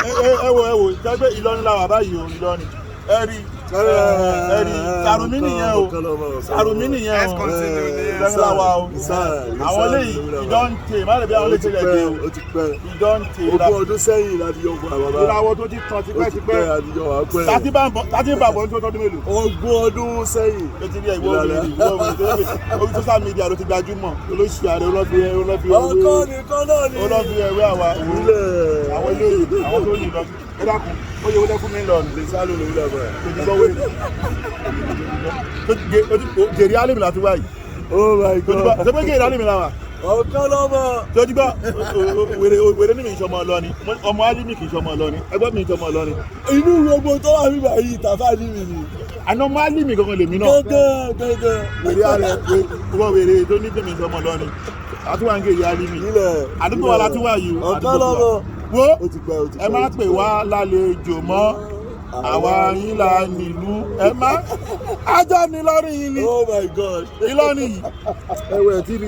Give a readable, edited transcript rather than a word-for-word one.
wo jẹ́gbẹ́ Ìlọrin làwà báyìí o Ìlọrin ẹ̀rí Sàrùmí nìyẹn o Sàrùmí nìyẹn o Ìlọrin làwà o àwọn eléyìí ìdọ́ǹtè má lè bí àwọn eléyìí lẹ̀ dé o ìdọ́ǹtè ogún ọdún sẹ́yìn láti yọ fún àwọn bàbá ìràwọ̀ tó ti tàn tipẹ́tipẹ́ tàbí bàbọ̀ tó tọ́dún mélòó. ogún ọdún sẹ́yìn. ó ti rí ẹ̀ ìwọ́n orí social media ló ti gbajúmọ̀ olóṣù ààrẹ olófi ọkọ nìkan náà ni olófi ẹ̀wé àwa àwọn eléyìí àwọn tó ní ìlọsí ẹ dákun ó yẹ wọlé fún mi lọ lè sá ló lówó lọ́wọ́ ẹ̀. tó ti gbọ́ wéèrè gèrè Alimi láti wáyìí. Oh my God. ṣé pé gèrè Alimi la wà. Okanlomo. tó ti gbọ́ wèrè ní mi ìṣọmọ Ìlọrin ọmọ Alimi kì í ṣọmọ Ìlọrin ẹgbẹ́ mi ìṣọmọ Ìlọrin. inú gbogbo tó wà nígbà yìí tàfà Alimi ni. àná ọmọ Alimi gangan lèmi náà. gẹ́gẹ́. wèrè tó ní tèmi ìṣọmọ Ìlọrin àtúwà ń gèrè Alimi àdúgbò wa láti wà yìí Okanlomo. wo ẹ má pè wá lálejò mọ́ àwa yín la nílùú ẹ má ajá ní Ìlọrin yìí ni Oh my God. Ìlọrin yìí. ẹwẹ tí ní